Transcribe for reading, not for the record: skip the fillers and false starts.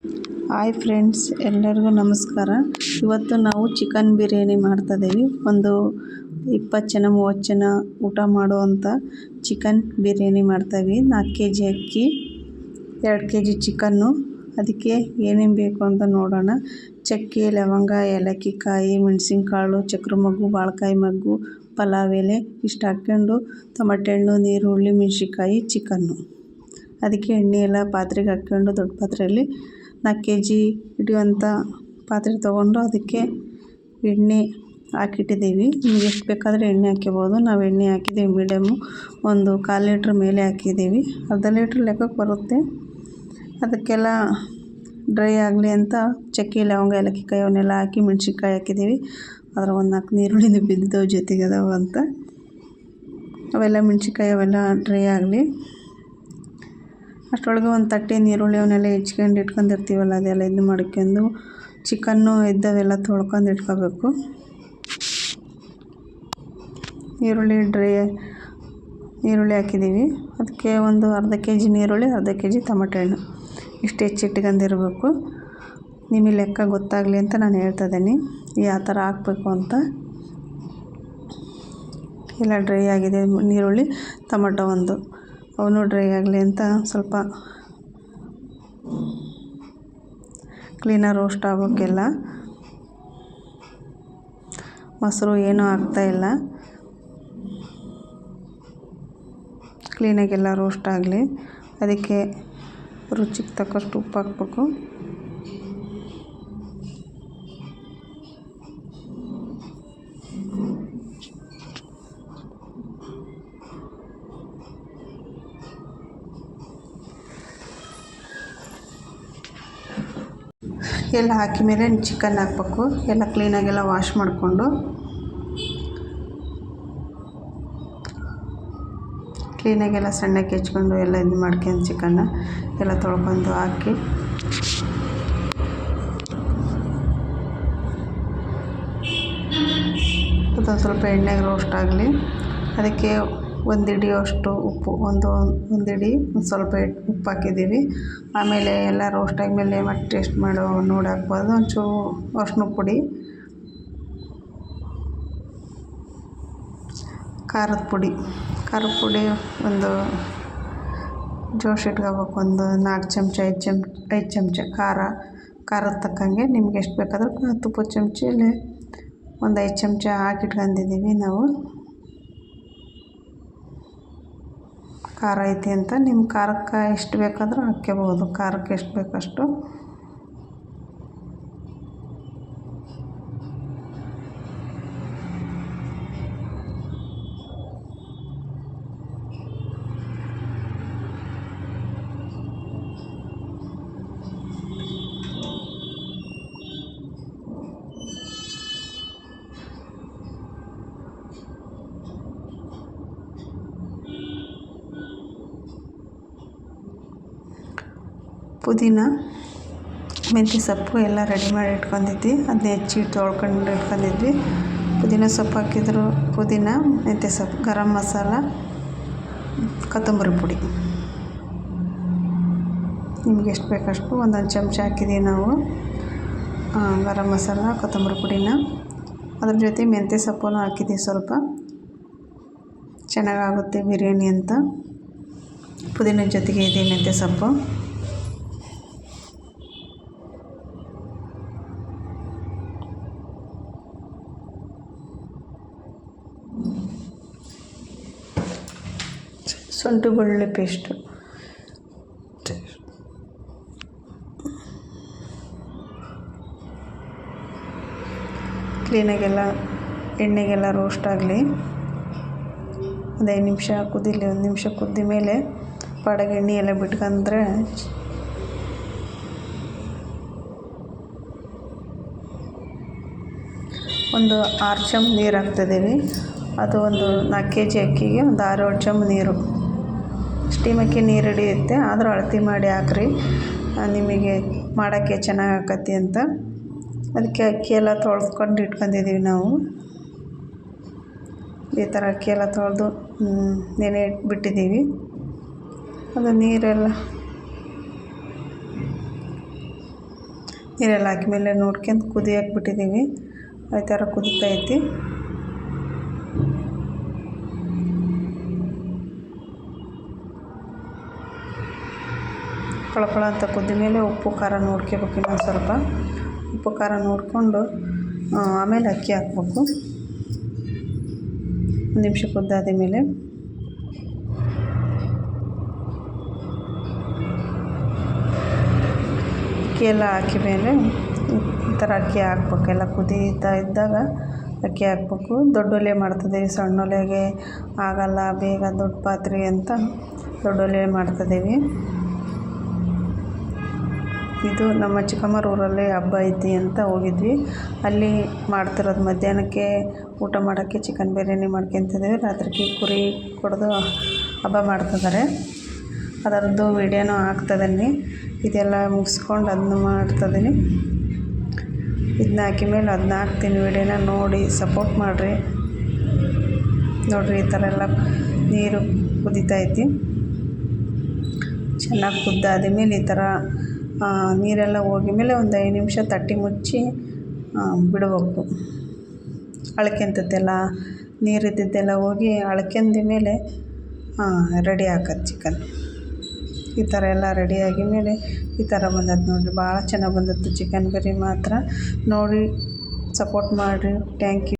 Hi friends, ಎಲ್ಲರಿಗೂ ನಮಸ್ಕಾರ. ಇವತ್ತು ನಾವು ಚಿಕನ್ ಬಿರಿಯಾನಿ ಮಾಡ್ತಾಯಿದ್ದೀವಿ. ಒಂದು 20 ಜನ 30 ಜನ ಊಟ ಮಾಡುವಂಥ ಚಿಕನ್ ಬಿರಿಯಾನಿ ಮಾಡ್ತಾಯಿದ್ವಿ. 4 kg ಅಕ್ಕಿ, 2 kg ಚಿಕನ್ನು. ಅದಕ್ಕೆ ಏನೇನು ಬೇಕು ಅಂತ ನೋಡೋಣ. ಚಕ್ಕೆ, ಲವಂಗ, ಏಲಕ್ಕಿ ಕಾಯಿ, ಮೆಣಸಿನಕಾಳು, ಚಕ್ರ ಮೊಗ್ಗು, ಬಾಳೆಕಾಯಿ ಮೊಗ್ಗು, ಪಲಾವ್ ಎಲೆ ಇಷ್ಟು ಹಾಕ್ಕೊಂಡು ಟೊಮೆಟೊ ಹಣ್ಣು, ನೀರುಳ್ಳಿ, ಮೆಣಸಿನ್ಕಾಯಿ, ಚಿಕನ್ನು. ಅದಕ್ಕೆ ಎಣ್ಣೆ ಎಲ್ಲ ಪಾತ್ರೆಗೆ ಹಾಕ್ಕೊಂಡು ದೊಡ್ಡ ಪಾತ್ರೆಯಲ್ಲಿ 4 kg ಹಿಡಿಯುವಂಥ ಪಾತ್ರೆ ತೊಗೊಂಡು ಅದಕ್ಕೆ ಎಣ್ಣೆ ಹಾಕಿಟ್ಟಿದ್ದೀವಿ. ನಿಮ್ಗೆ ಎಷ್ಟು ಬೇಕಾದರೆ ಎಣ್ಣೆ ಹಾಕ್ಕೋಬೋದು. ನಾವು ಎಣ್ಣೆ ಹಾಕಿದ್ದೀವಿ ಮೀಡಿಯಮ್ಮು, ಒಂದು 1/4 ಲೀಟ್ರ್ ಮೇಲೆ ಹಾಕಿದ್ದೀವಿ. ಅರ್ಧ ಲೀಟ್ರ್ ಲೆಕ್ಕಕ್ಕೆ ಬರುತ್ತೆ. ಅದಕ್ಕೆಲ್ಲ ಡ್ರೈ ಆಗಲಿ ಅಂತ ಚಕ್ಕೆ, ಲವಂಗ, ಏಲಕ್ಕಿ ಕಾಯಿ ಅವನ್ನೆಲ್ಲ ಹಾಕಿ ಮೆಣಸಿನ್ಕಾಯಿ ಹಾಕಿದ್ದೀವಿ. ಅದರ ಒಂದು 4 ನೀರುಳ್ಳಿನ ಬಿದ್ದಿದ್ದವು ಜೊತೆಗೆ ಅದಾವ ಅಂತ. ಅವೆಲ್ಲ ಮೆಣಸಿನ್ಕಾಯಿ ಅವೆಲ್ಲ ಡ್ರೈ ಆಗಲಿ. ಅಷ್ಟರೊಳಗೆ ಒಂದು ತಟ್ಟೆ ನೀರುಳ್ಳಿ ಅವನ್ನೆಲ್ಲ ಹೆಚ್ಕೊಂಡು ಇಟ್ಕೊಂಡಿರ್ತೀವಲ್ಲ, ಅದೆಲ್ಲ ಇದು ಮಾಡ್ಕೊಂಡು ಚಿಕನ್ನು ಇದ್ದವೆಲ್ಲ ತೊಳ್ಕೊಂಡು ಇಟ್ಕೋಬೇಕು. ಈರುಳ್ಳಿ ಹಾಕಿದ್ದೀವಿ. ಅದಕ್ಕೆ ಒಂದು ಅರ್ಧ kg ನೀರುಳ್ಳಿ, ಅರ್ಧ kg ಟೊಮೆಟೊ ಹಣ್ಣು ಇಷ್ಟು ಹೆಚ್ಚಿಟ್ಕೊಂಡಿರ್ಬೇಕು. ನಿಮಗೆ ಲೆಕ್ಕ ಗೊತ್ತಾಗಲಿ ಅಂತ ನಾನು ಹೇಳ್ತಾ ಇದ್ದೀನಿ ಯಾವ ಥರ ಹಾಕಬೇಕು ಅಂತ. ಎಲ್ಲ ಡ್ರೈ ಆಗಿದೆ ನೀರುಳ್ಳಿ, ಟೊಮೆಟೊ ಅವನು ಡ್ರೈ ಆಗಲಿ ಅಂತ ಸ್ವಲ್ಪ ಕ್ಲೀನಾಗಿ ರೋಸ್ಟ್ ಆಗೋಕ್ಕೆಲ್ಲ. ಮೊಸರು ಏನೂ ಹಾಕ್ತಾಯಿಲ್ಲ, ಕ್ಲೀನಾಗೆಲ್ಲ ರೋಸ್ಟ್ ಆಗಲಿ. ಅದಕ್ಕೆ ರುಚಿಗೆ ತಕ್ಕಷ್ಟು ಉಪ್ಪು ಹಾಕ್ಬೇಕು. ಎಲ್ಲ ಹಾಕಿ ಮೇಲೆ ಚಿಕನ್ ಹಾಕ್ಬೇಕು. ಎಲ್ಲ ಕ್ಲೀನಾಗೆಲ್ಲ ವಾಶ್ ಮಾಡಿಕೊಂಡು ಕ್ಲೀನಾಗೆಲ್ಲ ಸಣ್ಣಕ್ಕೆ ಹೆಚ್ಕೊಂಡು ಎಲ್ಲ ಇದು ಮಾಡ್ಕೊಂಡು ಚಿಕನ್ನ ಎಲ್ಲ ತೊಳ್ಕೊಂಡು ಹಾಕಿ ಅದೊಂದು ಸ್ವಲ್ಪ ಎಣ್ಣೆಗೆ ರೋಸ್ಟ್ ಆಗಲಿ. ಅದಕ್ಕೆ ಒಂದು ಹಿಡಿಯೋಷ್ಟು ಉಪ್ಪು, ಒಂದು ಹಿಡಿ ಸ್ವಲ್ಪ ಉಪ್ಪು ಹಾಕಿದ್ದೀವಿ. ಆಮೇಲೆ ಎಲ್ಲ ರೋಸ್ಟ್ ಆದಮೇಲೆ ಮತ್ತೆ ಟೇಸ್ಟ್ ಮಾಡೋ ನೋಡಿ ಹಾಕ್ಬೋದು. ಒಂಚೂರು ಅರಿಶಿನ ಪುಡಿ, ಖಾರದ ಪುಡಿ ಒಂದು ಜೋಶ್ ಇಟ್ಕೋಬೇಕು. ಒಂದು 4 ಚಮಚ 5 ಚಮಚ ಖಾರದ ತಕ್ಕಂಗೆ ನಿಮ್ಗೆ ಎಷ್ಟು ಬೇಕಾದರೂ 10 ಚಮಚಲ್ಲಿ ಒಂದು 5 ಚಮಚ ಹಾಕಿಟ್ಕೊಂಡಿದ್ದೀವಿ ನಾವು. ಖಾರ ಐತಿ ಅಂತ ನಿಮ್ಮ ಖಾರಕ್ಕೆ ಎಷ್ಟು ಬೇಕಾದರೂ ಹಾಕ್ಕೋಬೋದು. ಖಾರಕ್ಕೆ ಎಷ್ಟು ಬೇಕಷ್ಟು. ಪುದೀನ, ಮೆಂತ್ಯ ಸೊಪ್ಪು ಎಲ್ಲ ರೆಡಿ ಮಾಡಿ ಇಟ್ಕೊಂಡಿದ್ವಿ. ಅದನ್ನ ಹೆಚ್ಚಿ ತೊಳ್ಕೊಂಡು ಇಟ್ಕೊಂಡಿದ್ವಿ. ಪುದೀನ ಸೊಪ್ಪು ಹಾಕಿದ್ರು, ಪುದೀನ, ಮೆಂತ್ಯ ಸೊಪ್ಪು, ಗರಂ ಮಸಾಲ, ಕೊತ್ತಂಬರಿ ಪುಡಿ ನಿಮ್ಗೆ ಎಷ್ಟು ಬೇಕಷ್ಟು ಒಂದೊಂದು ಚಮಚ ಹಾಕಿದ್ದೀವಿ ನಾವು ಗರಂ ಮಸಾಲ, ಕೊತ್ತಂಬರಿ ಪುಡಿನ. ಅದ್ರ ಜೊತೆ ಮೆಂತ್ಯ ಸೊಪ್ಪನ್ನು ಹಾಕಿದ್ದೀವಿ. ಸ್ವಲ್ಪ ಚೆನ್ನಾಗಾಗುತ್ತೆ ಬಿರಿಯಾನಿ ಅಂತ. ಪುದೀನ ಜೊತೆಗೆ ಇದೆ ಮೆಂತ್ಯ ಸೊಪ್ಪು. ಶುಂಠಿ ಬೆಳ್ಳುಳ್ಳಿ ಪೇಸ್ಟು, ಕ್ಲೀನಾಗೆಲ್ಲ ಎಣ್ಣೆಗೆಲ್ಲ ರೋಸ್ಟ್ ಆಗಲಿ. ಒಂದು 5 ನಿಮಿಷ ಕುದೀಲಿ. 1 ನಿಮಿಷ ಕುದ್ದ ಮೇಲೆ ಪಾಡಗೆ ಎಣ್ಣೆ ಎಲ್ಲ ಬಿಟ್ಕೊಂಡ್ರೆ ಒಂದು 6 ಚಮ್ ನೀರು ಹಾಕ್ತಿದ್ದೀವಿ. ಅದು ಒಂದು 4 kg ಅಕ್ಕಿಗೆ ಒಂದು 6-7 ಚಮ್ ನೀರು. ಸ್ಟೀಮ್ ಅಕ್ಕಿ ನೀರು ಹಿಡಿಯುತ್ತೆ, ಆದರೂ ಅಳತೆ ಮಾಡಿ ಹಾಕ್ರಿ, ನಿಮಗೆ ಮಾಡೋಕ್ಕೆ ಚೆನ್ನಾಗಿ ಆಕತಿ ಅಂತ. ಅದಕ್ಕೆ ಅಕ್ಕಿ ಎಲ್ಲ ತೊಳ್ಕೊಂಡು ಇಟ್ಕೊಂಡಿದ್ದೀವಿ ನಾವು. ಈ ಥರ ಅಕ್ಕಿ ಎಲ್ಲ ತೊಳೆದು ನೆನೆ ಇಟ್ಬಿಟ್ಟಿದ್ದೀವಿ. ಅದು ನೀರೆಲ್ಲ ನೀರೆಲ್ಲ ಹಾಕಿದ್ಮೇಲೆ ನೋಡ್ಕೊಂಡು ಕುದಿಯಕ್ಕೆ ಬಿಟ್ಟಿದ್ದೀವಿ. ಈ ಥರ ಕುದೀತೈತಿ. ಪಳ ಅಂತ ಕುದ್ದ ಮೇಲೆ ಉಪ್ಪು ಖಾರ ನೋಡ್ಕೋಬೇಕು. ಇನ್ನೊಂದು ಸ್ವಲ್ಪ ಉಪ್ಪು ಖಾರ ನೋಡಿಕೊಂಡು ಆಮೇಲೆ ಅಕ್ಕಿ ಹಾಕ್ಬೇಕು. 1 ನಿಮಿಷ ಕುದ್ದಾದ ಮೇಲೆ ಅಕ್ಕಿ ಎಲ್ಲ ಹಾಕಿ ಮೇಲೆ ಈ ಥರ ಅಕ್ಕಿ ಹಾಕ್ಬೇಕು. ಎಲ್ಲ ಕುದೀತಾ ಇದ್ದಾಗ ಅಕ್ಕಿ ಹಾಕ್ಬೇಕು. ದೊಡ್ಡ ಒಲೆ ಮಾಡ್ತಿದ್ದೀವಿ, ಸಣ್ಣ ಒಲೆಗೆ ಆಗಲ್ಲ ಬೇಗ, ದೊಡ್ಡ ಪಾತ್ರೆ ಅಂತ ದೊಡ್ಡ ಒಲೆ ಮಾಡ್ತಿದ್ದೀವಿ. ಇದು ನಮ್ಮ ಚಿಕ್ಕಮ್ಮರ ಊರಲ್ಲಿ ಹಬ್ಬ ಐತಿ ಅಂತ ಹೋಗಿದ್ವಿ. ಅಲ್ಲಿ ಮಾಡ್ತಿರೋದು ಮಧ್ಯಾಹ್ನಕ್ಕೆ ಊಟ ಮಾಡೋಕ್ಕೆ ಚಿಕನ್ ಬಿರಿಯಾನಿ ಮಾಡ್ಕೊತಿದ್ದೀವಿ. ರಾತ್ರಿಗೆ ಕುರಿ ಕೊಡೋದು ಹಬ್ಬ ಮಾಡ್ತಿದ್ದಾರೆ. ಅದರದ್ದು ವೀಡಿಯೋನೂ ಹಾಕ್ತಿದ್ದೀನಿ. ಇದೆಲ್ಲ ಮುಗಿಸ್ಕೊಂಡು ಅದನ್ನ ಮಾಡ್ತಿದ್ದೀನಿ. ಇದನ್ನ ಹಾಕಿ ಮೇಲೆ ಅದನ್ನ ಹಾಕ್ತೀನಿ. ವೀಡಿಯೋನ ನೋಡಿ ಸಪೋರ್ಟ್ ಮಾಡಿರಿ. ನೋಡಿರಿ, ಈ ಥರ ಎಲ್ಲ ನೀರು ಕುದೀತೈತಿ. ಚೆನ್ನಾಗಿ ಕುದ್ದಾದ ಮೇಲೆ ಈ ಥರ ನೀರೆಲ್ಲ ಹೋಗಿ ಮೇಲೆ ಒಂದು 5 ನಿಮಿಷ ತಟ್ಟಿ ಮುಚ್ಚಿ ಬಿಡಬೇಕು. ಅಳ್ಕೊಂತೈತೆಲ್ಲ ನೀರಿದ್ದೆಲ್ಲ ಹೋಗಿ ಅಳ್ಕೊಂಡ ಮೇಲೆ ರೆಡಿ ಹಾಕೋದು ಚಿಕನ್. ಈ ಥರ ಎಲ್ಲ ರೆಡಿಯಾಗಿ ಮೇಲೆ ಈ ಥರ ಬಂದದ್ದು ನೋಡಿರಿ. ಭಾಳ ಚೆನ್ನಾಗಿ ಬಂದಿತ್ತು ಚಿಕನ್ ಬಿರಿಯಾನಿ ಮಾತ್ರ. ನೋಡಿ ಸಪೋರ್ಟ್ ಮಾಡಿರಿ. Thank you.